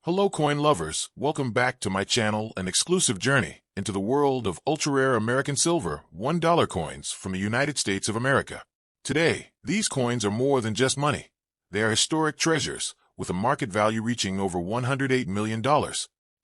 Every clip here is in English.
Hello coin lovers, welcome back to my channel, an exclusive journey into the world of ultra-rare American silver $1 coins from the United States of America. Today, these coins are more than just money. They are historic treasures, with a market value reaching over $108 million.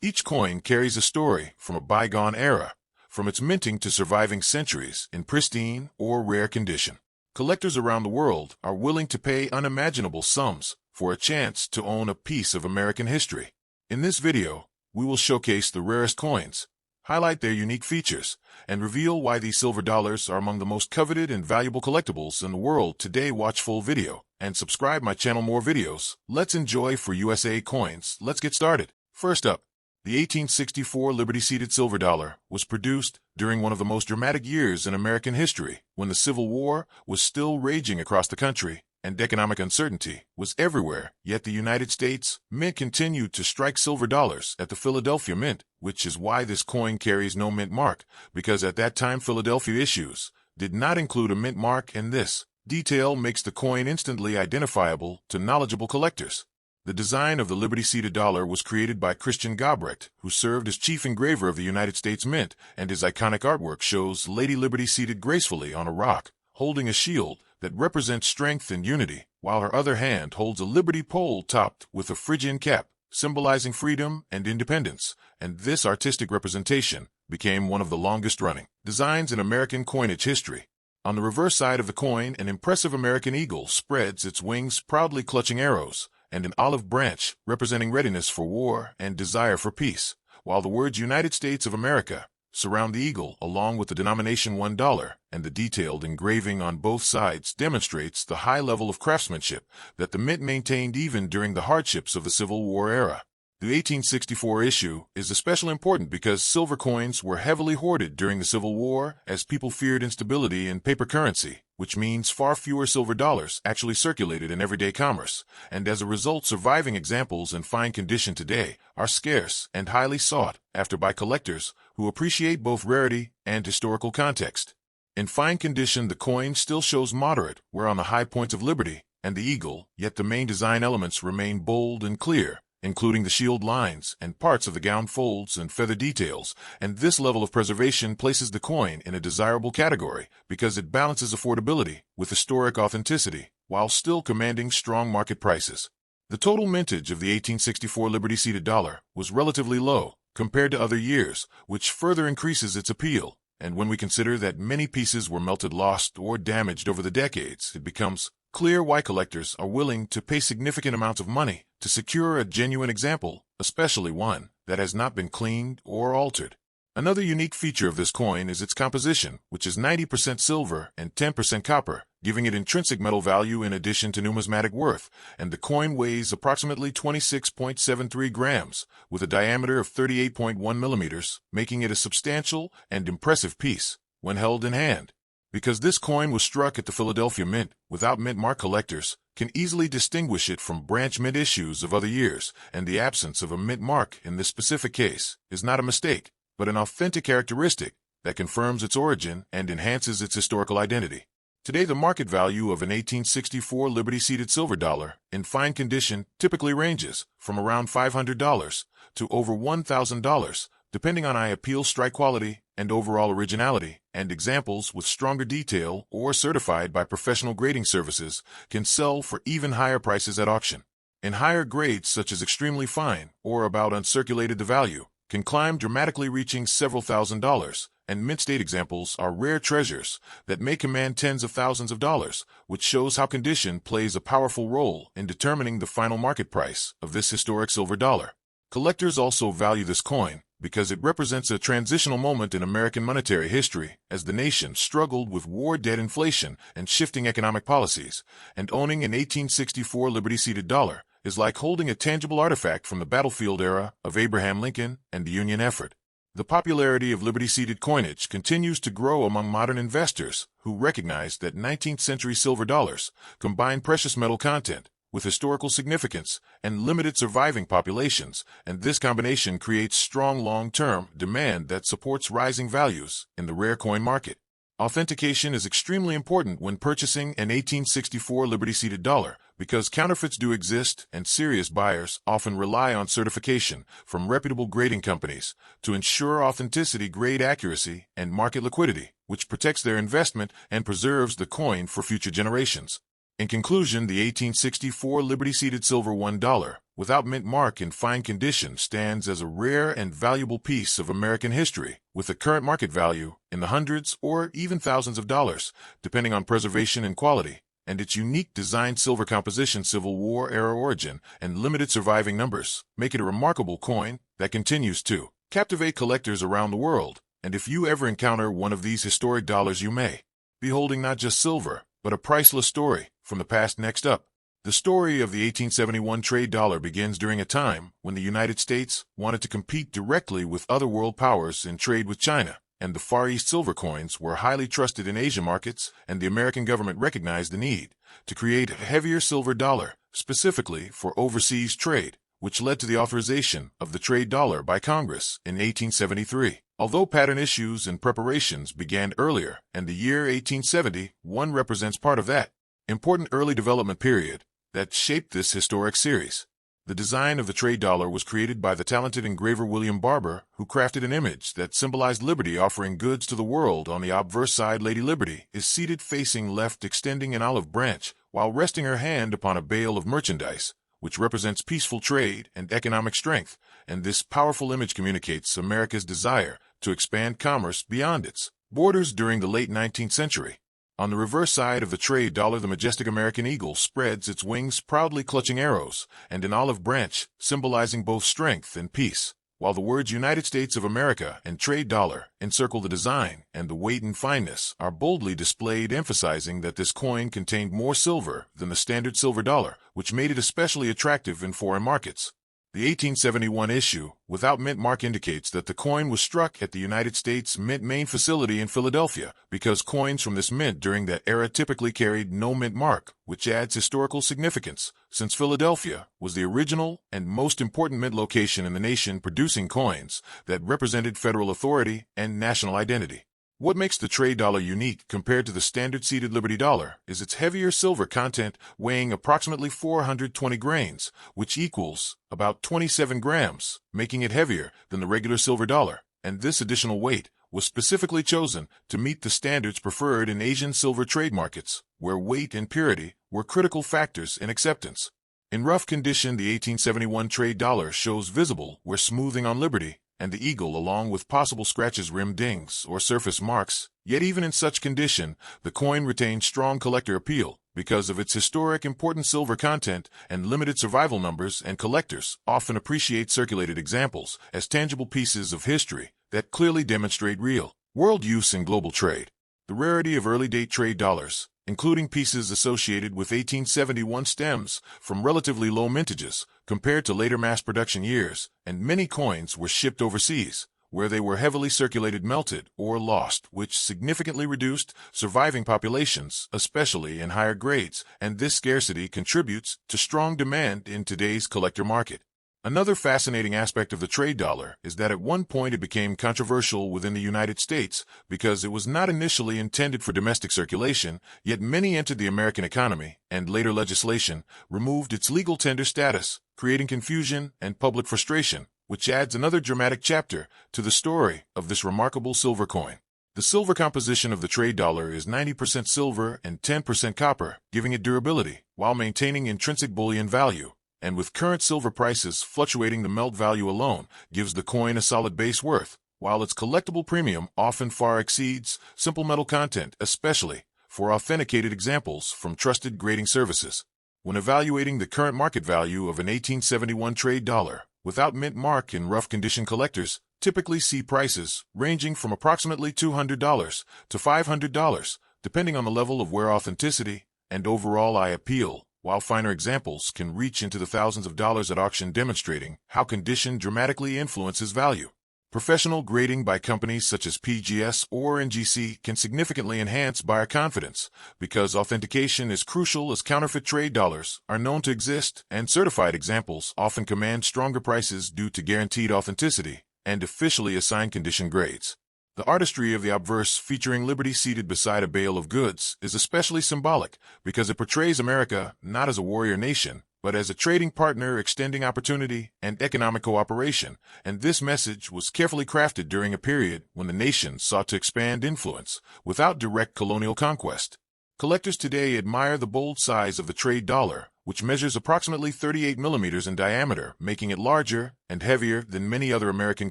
Each coin carries a story from a bygone era, from its minting to surviving centuries in pristine or rare condition. Collectors around the world are willing to pay unimaginable sums for a chance to own a piece of American history. In this video, we will showcase the rarest coins, highlight their unique features, and reveal why these silver dollars are among the most coveted and valuable collectibles in the world. Today, watch full video and subscribe my channel. More videos. Let's enjoy for USA coins. Let's get started. First up, the 1864 Liberty-seated silver dollar was produced during one of the most dramatic years in American history, when the Civil War was still raging across the country and economic uncertainty was everywhere. Yet the United States Mint continued to strike silver dollars at the Philadelphia Mint, which is why this coin carries no mint mark, because at that time Philadelphia issues did not include a mint mark, and this detail makes the coin instantly identifiable to knowledgeable collectors. The design of the Liberty-seated dollar was created by Christian Gobrecht, who served as chief engraver of the United States Mint, and his iconic artwork shows Lady Liberty seated gracefully on a rock, holding a shield that represents strength and unity, while her other hand holds a liberty pole topped with a Phrygian cap, symbolizing freedom and independence, and this artistic representation became one of the longest-running designs in American coinage history. On the reverse side of the coin, an impressive American eagle spreads its wings, proudly clutching arrows, and an olive branch representing readiness for war and desire for peace, while the words United States of America surround the eagle, along with the denomination $1, and the detailed engraving on both sides demonstrates the high level of craftsmanship that the Mint maintained even during the hardships of the Civil War era. The 1864 issue is especially important because silver coins were heavily hoarded during the Civil War, as people feared instability in paper currency, which means far fewer silver dollars actually circulated in everyday commerce, and as a result surviving examples in fine condition today are scarce and highly sought after by collectors who appreciate both rarity and historical context. In fine condition, the coin still shows moderate wear on the high points of liberty and the eagle, yet the main design elements remain bold and clear, including the shield lines and parts of the gown folds and feather details, and this level of preservation places the coin in a desirable category because it balances affordability with historic authenticity while still commanding strong market prices. The total mintage of the 1864 Liberty-seated dollar was relatively low compared to other years, which further increases its appeal, and when we consider that many pieces were melted, lost, or damaged over the decades, it becomes clear why collectors are willing to pay significant amounts of money to secure a genuine example, especially one that has not been cleaned or altered. Another unique feature of this coin is its composition, which is 90% silver and 10% copper, giving it intrinsic metal value in addition to numismatic worth, and the coin weighs approximately 26.73 grams, with a diameter of 38.1 millimeters, making it a substantial and impressive piece when held in hand. Because this coin was struck at the Philadelphia Mint without mint mark, collectors can easily distinguish it from branch mint issues of other years, and the absence of a mint mark in this specific case is not a mistake, but an authentic characteristic that confirms its origin and enhances its historical identity. Today, the market value of an 1864 Liberty-seated silver dollar in fine condition typically ranges from around $500 to over $1,000, depending on eye appeal, strike quality, and overall originality, and examples with stronger detail or certified by professional grading services can sell for even higher prices at auction. In higher grades, such as extremely fine or about uncirculated, the value can climb dramatically, reaching several $1,000s, and mint state examples are rare treasures that may command tens of thousands of dollars, which shows how condition plays a powerful role in determining the final market price of this historic silver dollar. Collectors also value this coin because it represents a transitional moment in American monetary history as the nation struggled with war, debt, inflation, and shifting economic policies, and owning an 1864 Liberty-seated dollar is like holding a tangible artifact from the battlefield era of Abraham Lincoln and the Union effort. The popularity of Liberty-seated coinage continues to grow among modern investors who recognize that 19th-century silver dollars combine precious metal content with historical significance and limited surviving populations, and this combination creates strong long-term demand that supports rising values in the rare coin market. Authentication is extremely important when purchasing an 1864 Liberty-seated dollar because counterfeits do exist and serious buyers often rely on certification from reputable grading companies to ensure authenticity, grade accuracy, and market liquidity, which protects their investment and preserves the coin for future generations. In conclusion, the 1864 Liberty-seated silver $1, without mint mark in fine condition, stands as a rare and valuable piece of American history, with a current market value in the hundreds or even thousands of dollars, depending on preservation and quality, and its unique design, silver composition, Civil War-era origin, and limited surviving numbers make it a remarkable coin that continues to captivate collectors around the world. And if you ever encounter one of these historic dollars, you may be holding not just silver, but a priceless story from the past. Next up, the story of the 1871 trade dollar begins during a time when the United States wanted to compete directly with other world powers in trade with China, and the Far East silver coins were highly trusted in Asian markets, and the American government recognized the need to create a heavier silver dollar specifically for overseas trade, which led to the authorization of the trade dollar by Congress in 1873. Although pattern issues and preparations began earlier, and the year 1871 represents part of that important early development period that shaped this historic series. The design of the trade dollar was created by the talented engraver William Barber, who crafted an image that symbolized liberty offering goods to the world. On the obverse side, Lady Liberty is seated facing left, extending an olive branch, while resting her hand upon a bale of merchandise, which represents peaceful trade and economic strength, and this powerful image communicates America's desire to expand commerce beyond its borders during the late 19th century. On the reverse side of the trade dollar, the majestic American eagle spreads its wings, proudly clutching arrows, and an olive branch, symbolizing both strength and peace, while the words United States of America and trade dollar encircle the design, and the weight and fineness are boldly displayed, emphasizing that this coin contained more silver than the standard silver dollar, which made it especially attractive in foreign markets. The 1871 issue, without mint mark, indicates that the coin was struck at the United States Mint main facility in Philadelphia, because coins from this mint during that era typically carried no mint mark, which adds historical significance, since Philadelphia was the original and most important mint location in the nation, producing coins that represented federal authority and national identity. What makes the trade dollar unique compared to the standard seated Liberty dollar is its heavier silver content, weighing approximately 420 grains, which equals about 27 grams, making it heavier than the regular silver dollar, and this additional weight was specifically chosen to meet the standards preferred in Asian silver trade markets, where weight and purity were critical factors in acceptance. In rough condition, the 1871 trade dollar shows visible wear smoothing on Liberty and the eagle, along with possible scratches, rim dings, or surface marks. Yet even in such condition, the coin retains strong collector appeal because of its historic important silver content and limited survival numbers, and collectors often appreciate circulated examples as tangible pieces of history that clearly demonstrate real world use in global trade. The rarity of early-date trade dollars, including pieces associated with 1871, stems from relatively low mintages compared to later mass production years, and many coins were shipped overseas, where they were heavily circulated, melted, or lost, which significantly reduced surviving populations, especially in higher grades, and this scarcity contributes to strong demand in today's collector market. Another fascinating aspect of the trade dollar is that at one point it became controversial within the United States because it was not initially intended for domestic circulation, yet many entered the American economy, and later legislation removed its legal tender status, creating confusion and public frustration, which adds another dramatic chapter to the story of this remarkable silver coin. The silver composition of the trade dollar is 90% silver and 10% copper, giving it durability while maintaining intrinsic bullion value. And with current silver prices fluctuating, the melt value alone gives the coin a solid base worth, while its collectible premium often far exceeds simple metal content, especially for authenticated examples from trusted grading services. When evaluating the current market value of an 1871 trade dollar, without mint mark in rough condition, collectors typically see prices ranging from approximately $200 to $500, depending on the level of wear, authenticity, and overall eye appeal, while finer examples can reach into the thousands of dollars at auction, demonstrating how condition dramatically influences value. Professional grading by companies such as PGS or NGC can significantly enhance buyer confidence because authentication is crucial, as counterfeit trade dollars are known to exist, and certified examples often command stronger prices due to guaranteed authenticity and officially assigned condition grades. The artistry of the obverse featuring Liberty seated beside a bale of goods is especially symbolic because it portrays America not as a warrior nation, but as a trading partner extending opportunity and economic cooperation, and this message was carefully crafted during a period when the nation sought to expand influence without direct colonial conquest. Collectors today admire the bold size of the trade dollar, which measures approximately 38 millimeters in diameter, making it larger and heavier than many other American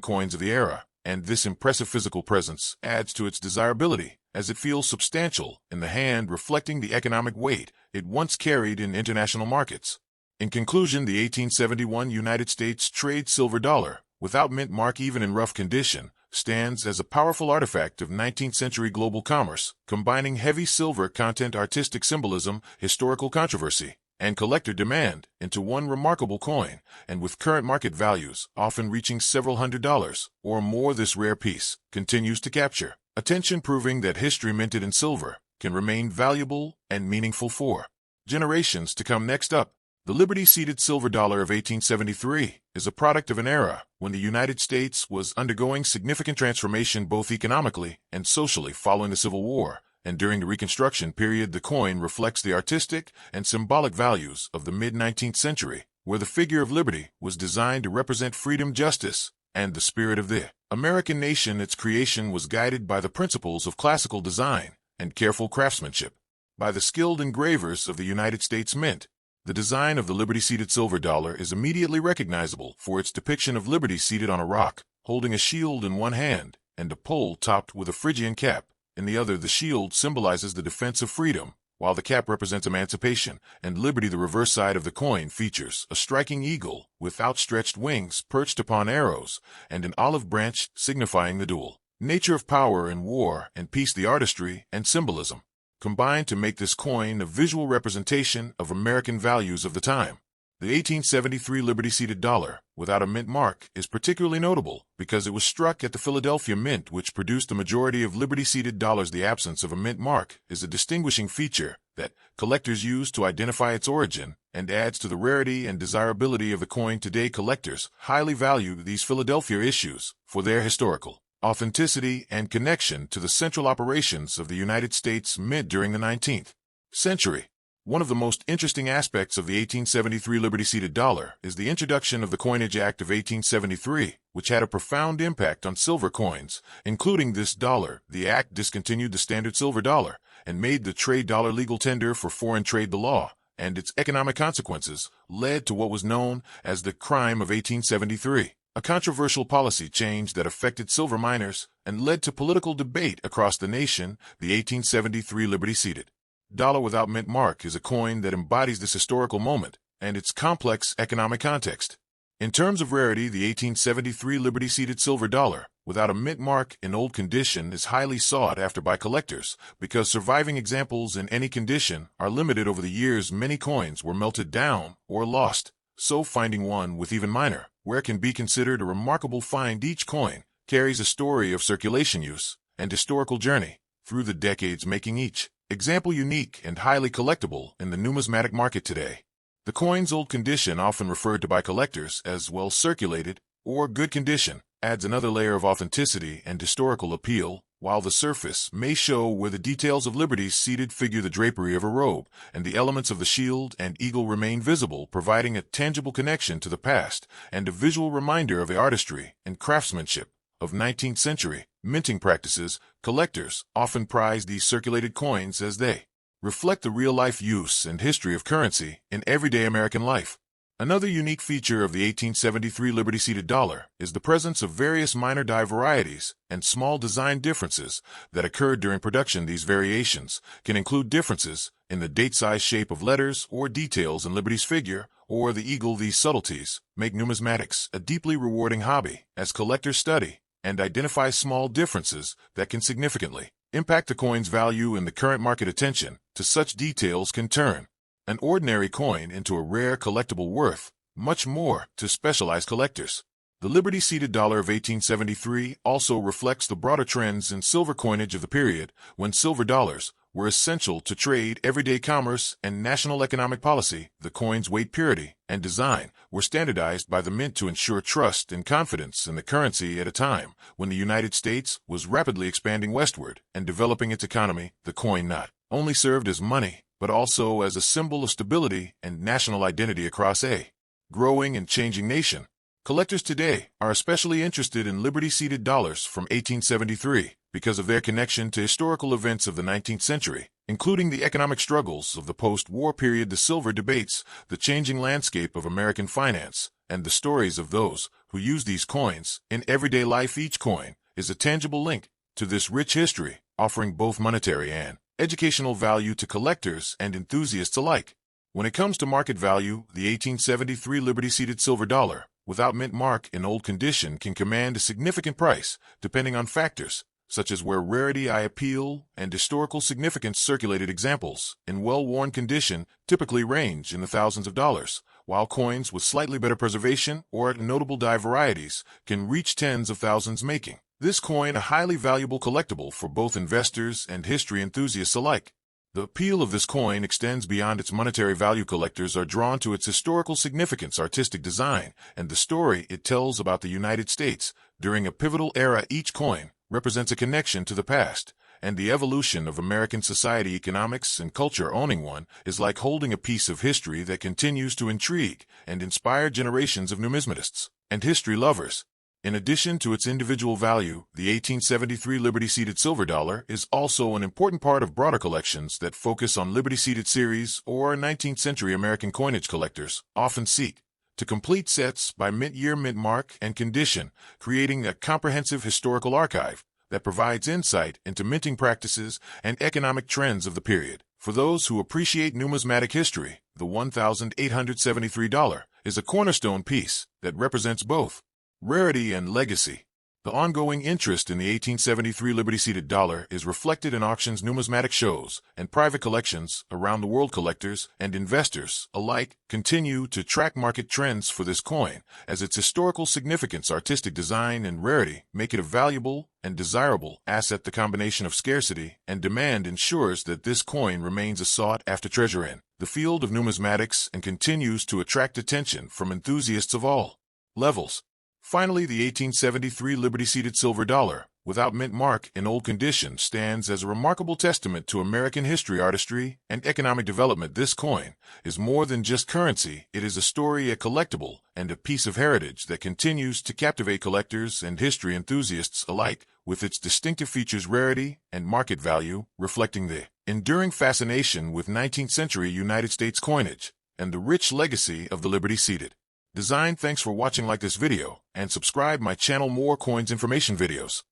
coins of the era, and this impressive physical presence adds to its desirability, as it feels substantial in the hand, reflecting the economic weight it once carried in international markets. In conclusion, the 1871 United States trade silver dollar, without mint mark even in rough condition, stands as a powerful artifact of 19th-century global commerce, combining heavy silver content, artistic symbolism, historical controversy, and collector demand into one remarkable coin, and with current market values often reaching several $100s or more, this rare piece continues to capture attention, proving that history minted in silver can remain valuable and meaningful for generations to come. Next up, the Liberty-seated silver dollar of 1873 is a product of an era when the United States was undergoing significant transformation both economically and socially following the Civil War, and during the Reconstruction period the coin reflects the artistic and symbolic values of the mid-19th century, where the figure of liberty was designed to represent freedom, justice, and the spirit of the American nation. Its creation was guided by the principles of classical design and careful craftsmanship by the skilled engravers of the United States Mint. The design of the Liberty-seated silver dollar is immediately recognizable for its depiction of Liberty seated on a rock, holding a shield in one hand and a pole topped with a Phrygian cap in the other. The shield symbolizes the defense of freedom, while the cap represents emancipation and liberty. The reverse side of the coin features a striking eagle with outstretched wings perched upon arrows and an olive branch signifying the dual nature of power in war and peace. The artistry and symbolism combined to make this coin a visual representation of American values of the time. The 1873 Liberty-seated dollar, without a mint mark, is particularly notable because it was struck at the Philadelphia Mint, which produced the majority of Liberty-seated dollars. The absence of a mint mark is a distinguishing feature that collectors use to identify its origin and adds to the rarity and desirability of the coin. Today, collectors highly value these Philadelphia issues for their historical authenticity and connection to the central operations of the United States Mint during the 19th century. One of the most interesting aspects of the 1873 Liberty-seated dollar is the introduction of the Coinage Act of 1873, which had a profound impact on silver coins, including this dollar. The act discontinued the standard silver dollar and made the trade dollar legal tender for foreign trade. The law and its economic consequences led to what was known as the Crime of 1873. A controversial policy change that affected silver miners and led to political debate across the nation. The 1873 Liberty-seated dollar without mint mark is a coin that embodies this historical moment and its complex economic context. In terms of rarity, the 1873 Liberty-seated silver dollar without a mint mark in old condition is highly sought after by collectors because surviving examples in any condition are limited. Over the years, many coins were melted down or lost, so finding one with even minor wear can be considered a remarkable find. Each coin carries a story of circulation, use, and historical journey through the decades, making each example unique and highly collectible in the numismatic market today. The coin's old condition, often referred to by collectors as well circulated or good condition, adds another layer of authenticity and historical appeal. While the surface may show where the details of Liberty's seated figure, the drapery of a robe, and the elements of the shield and eagle remain visible, providing a tangible connection to the past and a visual reminder of the artistry and craftsmanship of 19th century minting practices. Collectors often prize these circulated coins as they reflect the real-life use and history of currency in everyday American life. Another unique feature of the 1873 Liberty-seated dollar is the presence of various minor die varieties and small design differences that occurred during production. These variations can include differences in the date, size, shape of letters, or details in Liberty's figure or the eagle. These subtleties make numismatics a deeply rewarding hobby as collectors study and identify small differences that can significantly impact a coin's value in the current market. Attention to such details can turn an ordinary coin into a rare collectible worth much more to specialized collectors. The Liberty-seated dollar of 1873 also reflects the broader trends in silver coinage of the period when silver dollars were essential to trade, everyday commerce, and national economic policy. The coin's weight, purity, and design were standardized by the mint to ensure trust and confidence in the currency at a time when the United States was rapidly expanding westward and developing its economy. The coin not only served as money, but also as a symbol of stability and national identity across a growing and changing nation. Collectors today are especially interested in Liberty-seated dollars from 1873 because of their connection to historical events of the 19th century, including the economic struggles of the post-war period, the silver debates, the changing landscape of American finance, and the stories of those who use these coins in everyday life. Each coin is a tangible link to this rich history, offering both monetary and educational value to collectors and enthusiasts alike. When it comes to market value, the 1873 Liberty-seated silver dollar, without mint mark, in old condition, can command a significant price, depending on factors such as where rarity, appeal, and historical significance. Circulated examples in well-worn condition typically range in the thousands of dollars, while coins with slightly better preservation or notable die varieties can reach tens of thousands, making this coin a highly valuable collectible for both investors and history enthusiasts alike. The appeal of this coin extends beyond its monetary value. Collectors are drawn to its historical significance, artistic design, and the story it tells about the United States during a pivotal era. Each coin represents a connection to the past and the evolution of American society, economics, and culture. Owning one is like holding a piece of history that continues to intrigue and inspire generations of numismatists and history lovers. In addition to its individual value, the 1873 Liberty-seated silver dollar is also an important part of broader collections that focus on Liberty-seated series or 19th century American coinage. Collectors often seek to complete sets by mint year, mint mark, and condition, creating a comprehensive historical archive that provides insight into minting practices and economic trends of the period. For those who appreciate numismatic history, the $1,873 is a cornerstone piece that represents both rarity and legacy. The ongoing interest in the 1873 Liberty-seated dollar is reflected in auctions, numismatic shows, and private collections around the world. Collectors and investors alike continue to track market trends for this coin, as its historical significance, artistic design, and rarity make it a valuable and desirable asset. The combination of scarcity and demand ensures that this coin remains a sought-after treasure in the field of numismatics and continues to attract attention from enthusiasts of all levels. Finally, the 1873 Liberty-seated silver dollar, without mint mark, in old condition, stands as a remarkable testament to American history, artistry, and economic development. This coin is more than just currency. It is a story, a collectible, and a piece of heritage that continues to captivate collectors and history enthusiasts alike, with its distinctive features, rarity, and market value, reflecting the enduring fascination with 19th century United States coinage and the rich legacy of the Liberty-seated design. Thanks for watching. Like this video and subscribe my channel. More coins information videos.